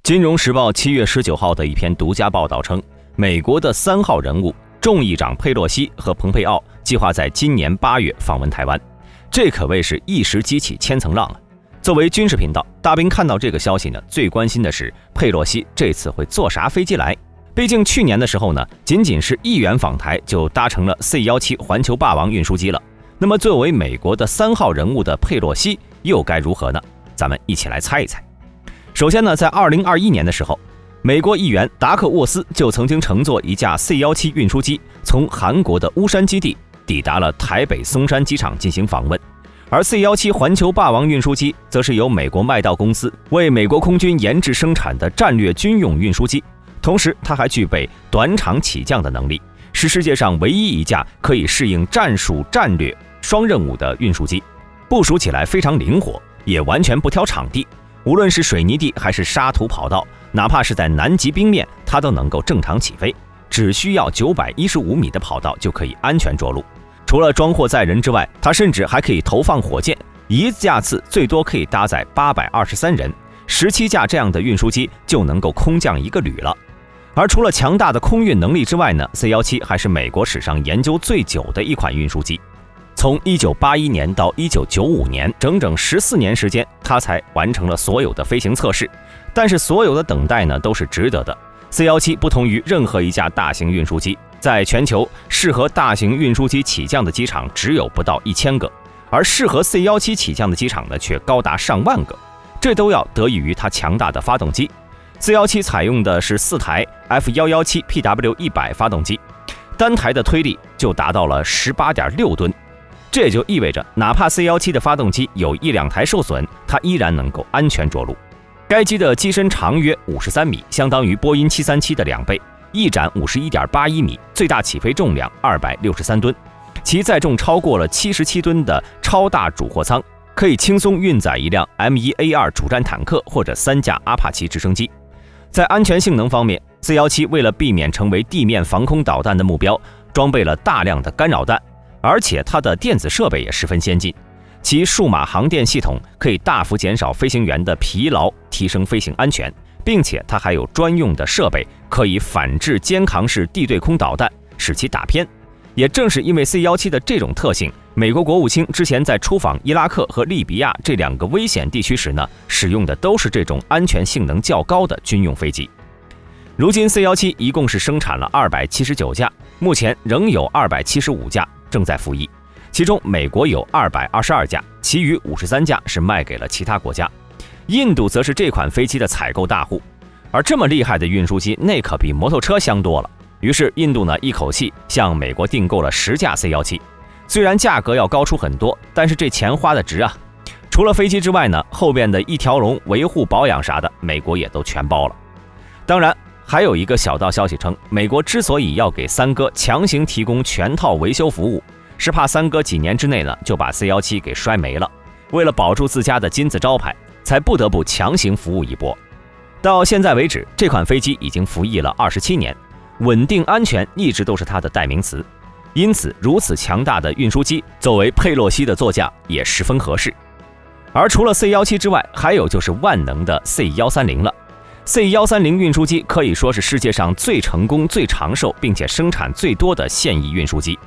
金融时报7月19号的一篇独家报道称，美国的3号人物众议长佩洛西和蓬佩奥计划在今年8月访问台湾，这可谓是一时激起千层浪啊！作为军事频道，大兵看到这个消息呢，最关心的是佩洛西这次会坐啥飞机来？毕竟去年的时候呢，仅仅是议员访台就搭乘了 C-17环球霸王运输机了。那么作为美国的3号人物的佩洛西又该如何呢？咱们一起来猜一猜。首先呢，在2021年的时候，美国议员达克沃斯就曾经乘坐一架 C-17运输机从韩国的巫山基地抵达了台北松山机场进行访问。而 C-17环球霸王运输机则是由美国麦道公司为美国空军研制生产的战略军用运输机，同时它还具备短场起降的能力，是世界上唯一一架可以适应战术战略双任务的运输机，部署起来非常灵活，也完全不挑场地，无论是水泥地还是沙土跑道，哪怕是在南极冰面，它都能够正常起飞，只需要915米的跑道就可以安全着陆。除了装货载人之外，它甚至还可以投放火箭，一架次最多可以搭载823人，17架这样的运输机就能够空降一个旅了。而除了强大的空运能力之外呢， C-17还是美国史上研究最久的一款运输机。从1981年到1995年，整整14年时间，它才完成了所有的飞行测试。但是所有的等待呢，都是值得的。C-17不同于任何一架大型运输机，在全球适合大型运输机起降的机场只有不到1000个，而适合 C-17起降的机场呢，却高达上万个。这都要得益于它强大的发动机。C-17采用的是4台 F117PW100 发动机，单台的推力就达到了18.6吨。这也就意味着，哪怕 C-17的发动机有1-2台受损，它依然能够安全着陆。该机的机身长约53米，相当于波音737的2倍，翼展51.81米，最大起飞重量263吨，其载重超过了77吨的超大主货舱，可以轻松运载一辆 M1A2 主战坦克或者3架阿帕奇直升机。在安全性能方面， C-17为了避免成为地面防空导弹的目标，装备了大量的干扰弹，而且它的电子设备也十分先进，其数码航电系统可以大幅减少飞行员的疲劳，提升飞行安全，并且它还有专用的设备可以反制肩扛式地对空导弹，使其打偏。也正是因为 C-17的这种特性，美国国务卿之前在出访伊拉克和利比亚这2个危险地区时呢，使用的都是这种安全性能较高的军用飞机。如今 C-17一共是生产了279架，目前仍有275架正在服役，其中美国有222架，其余53架是卖给了其他国家。印度则是这款飞机的采购大户，而这么厉害的运输机，那可比摩托车香多了。于是印度呢，一口气向美国订购了10架 C-17，虽然价格要高出很多，但是这钱花的值啊。除了飞机之外呢，后边的一条龙维护保养啥的，美国也都全包了。当然还有一个小道消息称，美国之所以要给三哥强行提供全套维修服务，是怕三哥几年之内呢就把 C-17给摔没了，为了保住自家的金字招牌，才不得不强行服务一波。到现在为止，这款飞机已经服役了27年，稳定安全一直都是它的代名词，因此如此强大的运输机作为佩洛西的座驾也十分合适。而除了 C-17之外，还有就是万能的 C-130了。C-130运输机可以说是世界上最成功、最长寿并且生产最多的现役运输机。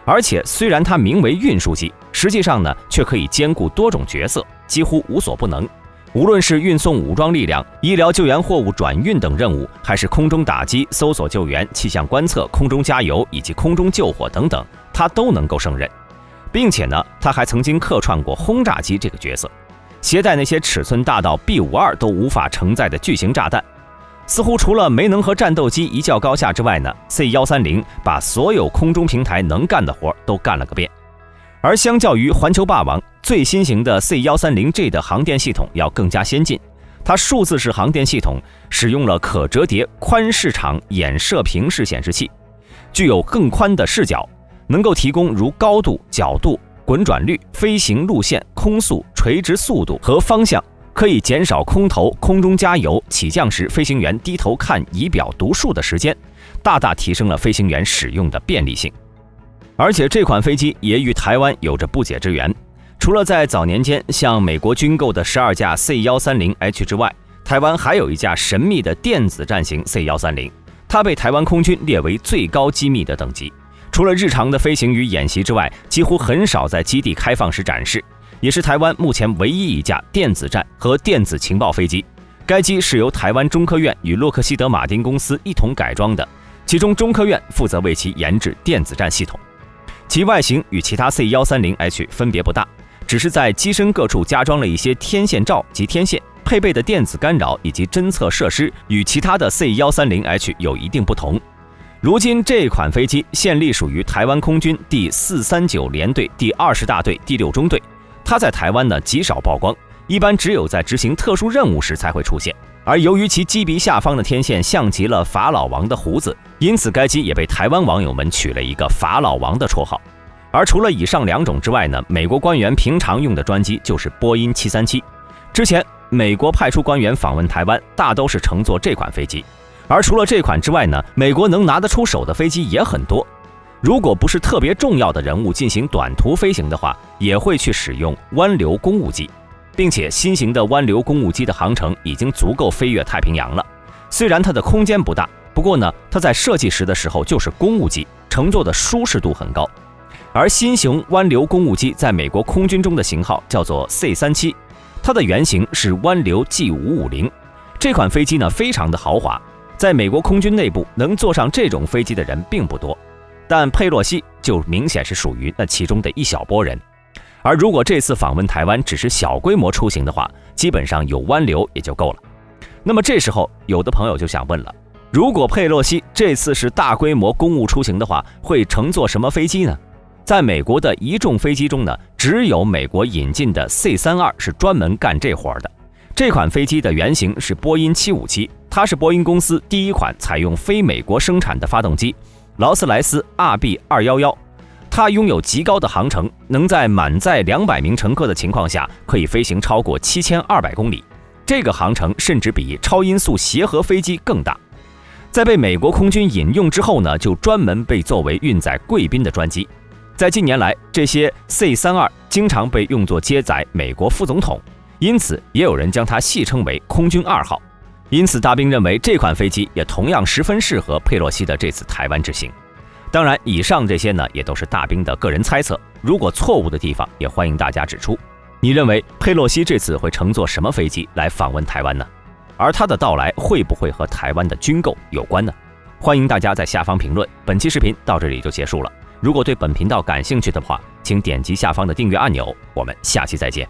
而且虽然它名为运输机，实际上呢却可以兼顾多种角色，几乎无所不能。无论是运送武装力量、医疗救援货物转运等任务，还是空中打击、搜索救援、气象观测、空中加油以及空中救火等等，它都能够胜任。并且呢，它还曾经客串过轰炸机这个角色，携带那些尺寸大到 B-52都无法承载的巨型炸弹。似乎除了没能和战斗机一较高下之外呢， C-130把所有空中平台能干的活都干了个遍。而相较于环球霸王，最新型的 C-130J 的航电系统要更加先进。它数字式航电系统使用了可折叠宽视场衍射屏式显示器，具有更宽的视角，能够提供如高度、角度、滚转率、飞行路线、空速、垂直速度和方向，可以减少空投、空中加油、起降时飞行员低头看仪表读数的时间，大大提升了飞行员使用的便利性。而且这款飞机也与台湾有着不解之缘，除了在早年间向美国军购的12架 C-130H 之外，台湾还有一架神秘的电子战型 C-130，它被台湾空军列为最高机密的等级。除了日常的飞行与演习之外，几乎很少在基地开放时展示，也是台湾目前唯一一架电子战和电子情报飞机。该机是由台湾中科院与洛克希德马丁公司一同改装的，其中中科院负责为其研制电子战系统。其外形与其他 C-130H 分别不大，只是在机身各处加装了一些天线罩及天线，配备的电子干扰以及侦测设施与其他的 C-130H 有一定不同。如今这款飞机现隶属于台湾空军第439联队第20大队第6中队，它在台湾呢极少曝光，一般只有在执行特殊任务时才会出现。而由于其机鼻下方的天线像极了法老王的胡子，因此该机也被台湾网友们取了一个法老王的绰号。而除了以上2种之外呢，美国官员平常用的专机就是波音737。之前美国派出官员访问台湾，大都是乘坐这款飞机。而除了这款之外呢，美国能拿得出手的飞机也很多。如果不是特别重要的人物进行短途飞行的话，也会去使用湾流公务机，并且新型的湾流公务机的航程已经足够飞越太平洋了。虽然它的空间不大，不过呢，它在设计时的时候就是公务机，乘坐的舒适度很高。而新型湾流公务机在美国空军中的型号叫做 C-37， 它的原型是湾流 G550。这款飞机呢非常的豪华，在美国空军内部能坐上这种飞机的人并不多，但佩洛西就明显是属于那其中的一小波人。而如果这次访问台湾只是小规模出行的话，基本上有湾流也就够了。那么这时候有的朋友就想问了，如果佩洛西这次是大规模公务出行的话，会乘坐什么飞机呢？在美国的一众飞机中呢，只有美国引进的 C-32是专门干这活的。这款飞机的原型是波音757，它是波音公司第一款采用非美国生产的发动机，劳斯莱斯 RB211。它拥有极高的航程，能在满载200名乘客的情况下，可以飞行超过7200公里。这个航程甚至比超音速协和飞机更大。在被美国空军引用之后呢，就专门被作为运载贵宾的专机。在近年来，这些 C-32经常被用作接载美国副总统，因此也有人将它戏称为空军2号。因此大兵认为这款飞机也同样十分适合佩洛西的这次台湾之行。当然以上这些呢也都是大兵的个人猜测，如果错误的地方也欢迎大家指出。你认为佩洛西这次会乘坐什么飞机来访问台湾呢？而他的到来会不会和台湾的军购有关呢？欢迎大家在下方评论。本期视频到这里就结束了，如果对本频道感兴趣的话，请点击下方的订阅按钮，我们下期再见。